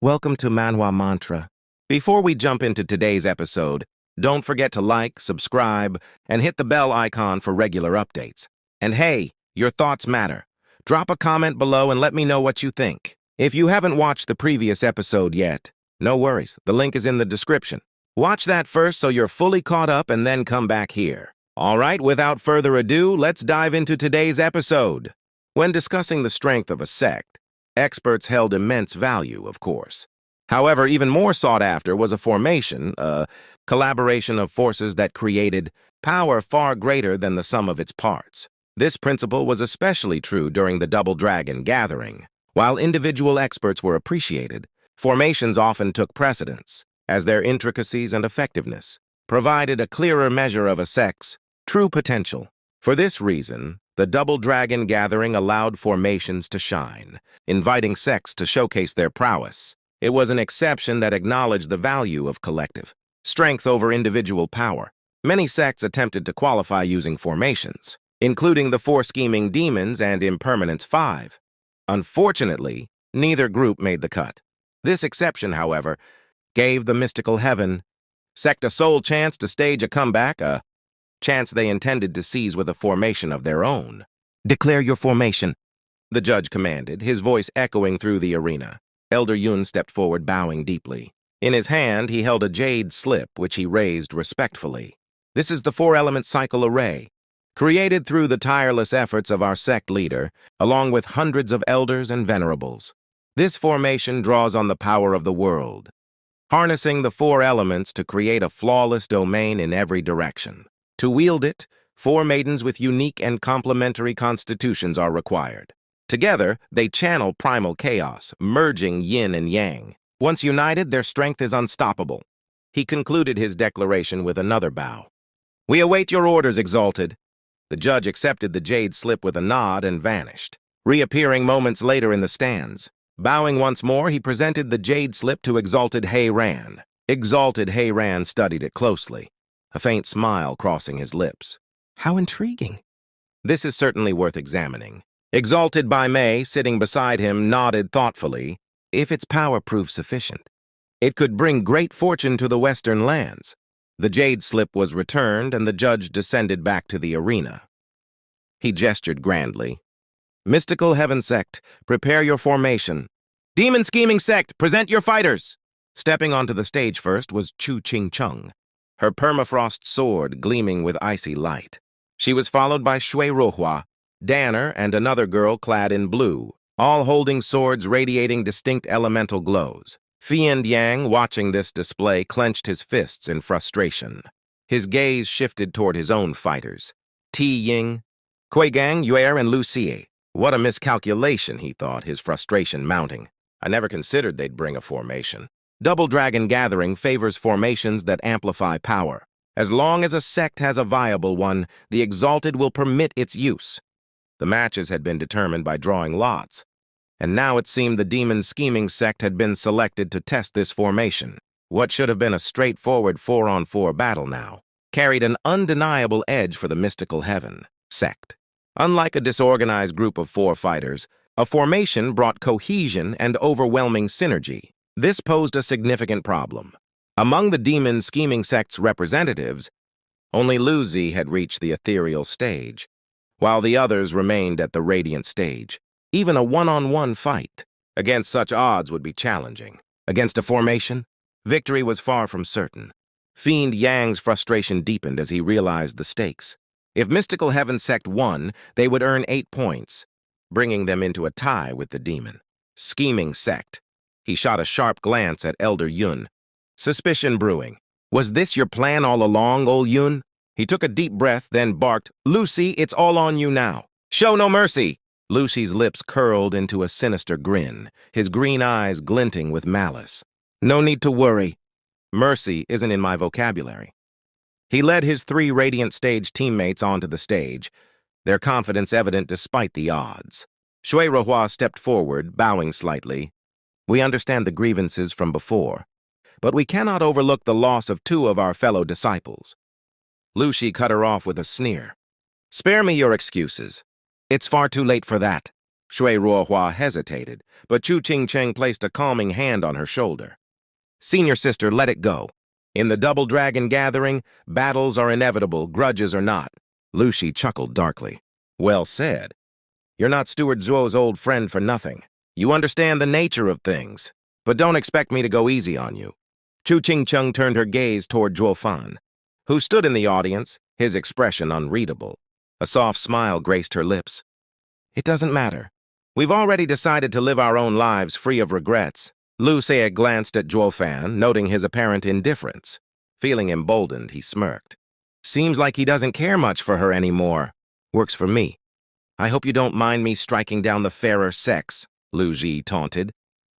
Welcome to Manhwa Mantra. Before we jump into today's episode, don't forget to like, subscribe, and hit the bell icon for regular updates. And hey, your thoughts matter. Drop a comment below and let me know what you think. If you haven't watched the previous episode yet, no worries, the link is in the description. Watch that first so you're fully caught up and then come back here. All right, without further ado, let's dive into today's episode. When discussing the strength of a sect, experts held immense value, of course. However, even more sought after was a formation, a collaboration of forces that created power far greater than the sum of its parts. This principle was especially true during the Double Dragon Gathering. While individual experts were appreciated, formations often took precedence, as their intricacies and effectiveness provided a clearer measure of a sect's true potential. For this reason, the Double Dragon Gathering allowed formations to shine, inviting sects to showcase their prowess. It was an exception that acknowledged the value of collective strength over individual power. Many sects attempted to qualify using formations, including the Four Scheming Demons and Impermanence 5. Unfortunately, neither group made the cut. This exception, however, gave the Mystical Heaven sect a sole chance to stage a comeback, a chance they intended to seize with a formation of their own. "Declare your formation," the judge commanded, his voice echoing through the arena. Elder Yun stepped forward, bowing deeply. In his hand, he held a jade slip, which he raised respectfully. "This is the four-element cycle array, created through the tireless efforts of our sect leader, along with hundreds of elders and venerables. This formation draws on the power of the world, harnessing the four elements to create a flawless domain in every direction. To wield it, four maidens with unique and complementary constitutions are required. Together, they channel primal chaos, merging yin and yang. Once united, their strength is unstoppable." He concluded his declaration with another bow. "We await your orders, Exalted." The judge accepted the jade slip with a nod and vanished, reappearing moments later in the stands. Bowing once more, he presented the jade slip to Exalted Ran. Exalted Ran studied it closely, a faint smile crossing his lips. "How intriguing. This is certainly worth examining." Exalted by May, sitting beside him, nodded thoughtfully. "If its power proves sufficient, it could bring great fortune to the Western lands." The jade slip was returned, and the judge descended back to the arena. He gestured grandly. "Mystical Heaven Sect, prepare your formation. Demon Scheming Sect, present your fighters." Stepping onto the stage first was Chu Ching Chung, her permafrost sword gleaming with icy light. She was followed by Shui Rohua, Danner, and another girl clad in blue, all holding swords radiating distinct elemental glows. Fiend Yang, watching this display, clenched his fists in frustration. His gaze shifted toward his own fighters. Ti Ying, Kuigang, Yue, and Lu Xie. What a miscalculation, he thought, his frustration mounting. I never considered they'd bring a formation. Double Dragon Gathering favors formations that amplify power. As long as a sect has a viable one, the Exalted will permit its use. The matches had been determined by drawing lots, and now it seemed the Demon Scheming Sect had been selected to test this formation. What should have been a straightforward 4-on-4 battle now carried an undeniable edge for the Mystical Heaven Sect. Unlike a disorganized group of four fighters, a formation brought cohesion and overwhelming synergy. This posed a significant problem. Among the Demon Scheming Sect's representatives, only Lu Xie had reached the ethereal stage, while the others remained at the radiant stage. Even a one-on-one fight against such odds would be challenging. Against a formation, victory was far from certain. Fiend Yang's frustration deepened as he realized the stakes. If Mystical Heaven Sect won, they would earn 8 points, bringing them into a tie with the Demon Scheming Sect. He shot a sharp glance at Elder Yun, suspicion brewing. "Was this your plan all along, old Yun?" He took a deep breath, then barked, "Lucy, it's all on you now. Show no mercy." Lucy's lips curled into a sinister grin, his green eyes glinting with malice. "No need to worry. Mercy isn't in my vocabulary." He led his 3 Radiant Stage teammates onto the stage, their confidence evident despite the odds. Shui Rohua stepped forward, bowing slightly. "We understand the grievances from before, but we cannot overlook the loss of 2 of our fellow disciples." Lu Xie cut her off with a sneer. "Spare me your excuses. It's far too late for that." Shui Ruohua hesitated, but Chu Qingcheng placed a calming hand on her shoulder. Senior sister, let it go. In the Double Dragon gathering, battles are inevitable, grudges are not. Lu Shi chuckled darkly. Well said. You're not Steward Zhuo's old friend for nothing. You understand the nature of things, but don't expect me to go easy on you. Chu Qingcheng turned her gaze toward Zhuo Fan, who stood in the audience, his expression unreadable. A soft smile graced her lips. It doesn't matter. We've already decided to live our own lives free of regrets. Lu Xie glanced at Zhuo Fan, noting his apparent indifference. Feeling emboldened, he smirked. Seems like he doesn't care much for her anymore. Works for me. I hope you don't mind me striking down the fairer sex, Lu Ji taunted,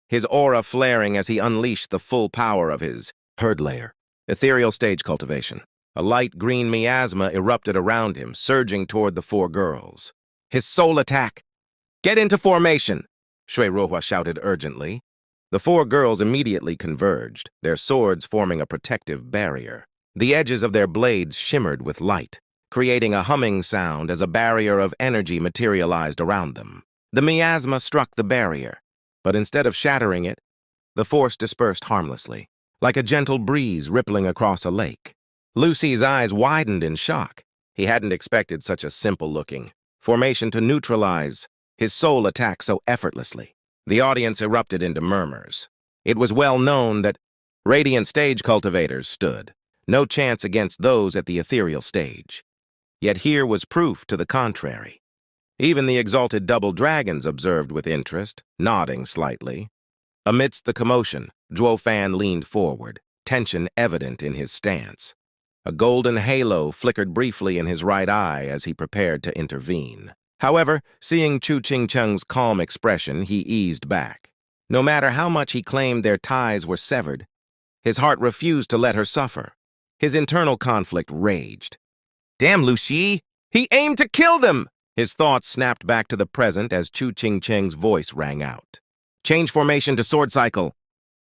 his aura flaring as he unleashed the full power of his herd layer. Ethereal stage cultivation. A light green miasma erupted around him, surging toward the four girls. His soul attack! Get into formation! Shui Ruohua shouted urgently. The four girls immediately converged, their swords forming a protective barrier. The edges of their blades shimmered with light, creating a humming sound as a barrier of energy materialized around them. The miasma struck the barrier, but instead of shattering it, the force dispersed harmlessly, like a gentle breeze rippling across a lake. Lucy's eyes widened in shock. He hadn't expected such a simple-looking formation to neutralize his soul attack so effortlessly. The audience erupted into murmurs. It was well known that radiant stage cultivators stood, no chance against those at the ethereal stage. Yet here was proof to the contrary. Even the exalted double dragons observed with interest, nodding slightly. Amidst the commotion, Zhuo Fan leaned forward, tension evident in his stance. A golden halo flickered briefly in his right eye as he prepared to intervene. However, seeing Chu Qingcheng's calm expression, he eased back. No matter how much he claimed their ties were severed, his heart refused to let her suffer. His internal conflict raged. Damn, Lu Shi! He aimed to kill them! His thoughts snapped back to the present as Chu Qingcheng's voice rang out. Change formation to sword cycle.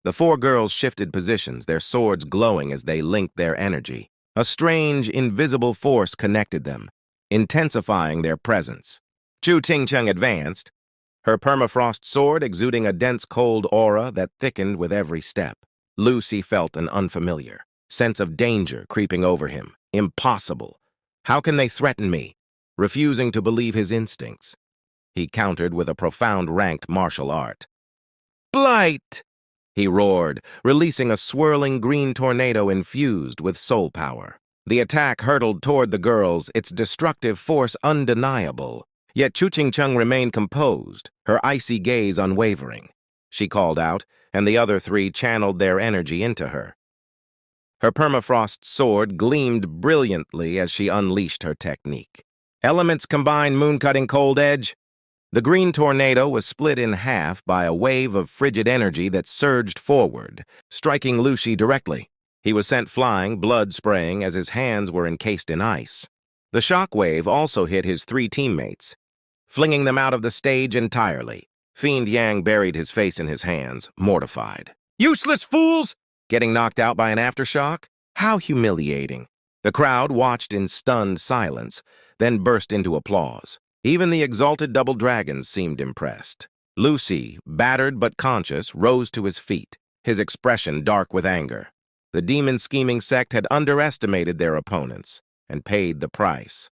The four girls shifted positions, their swords glowing as they linked their energy. A strange, invisible force connected them, intensifying their presence. Chu Qingcheng advanced, her permafrost sword exuding a dense cold aura that thickened with every step. Lucy felt an unfamiliar sense of danger creeping over him. Impossible. How can they threaten me? Refusing to believe his instincts, he countered with a profound ranked martial art. Blight! He roared, releasing a swirling green tornado infused with soul power. The attack hurtled toward the girls, its destructive force undeniable. Yet Chu Qingcheng remained composed, her icy gaze unwavering. She called out, and the other three channeled their energy into her. Her permafrost sword gleamed brilliantly as she unleashed her technique. Elements combined, moon-cutting cold edge. The green tornado was split in half by a wave of frigid energy that surged forward, striking Lu Shi directly. He was sent flying, blood spraying as his hands were encased in ice. The shock wave also hit his three teammates, flinging them out of the stage entirely. Fiend Yang buried his face in his hands, mortified. Useless fools! Getting knocked out by an aftershock? How humiliating. The crowd watched in stunned silence, then burst into applause. Even the exalted double dragons seemed impressed. Lucy, battered but conscious, rose to his feet, his expression dark with anger. The demon-scheming sect had underestimated their opponents and paid the price.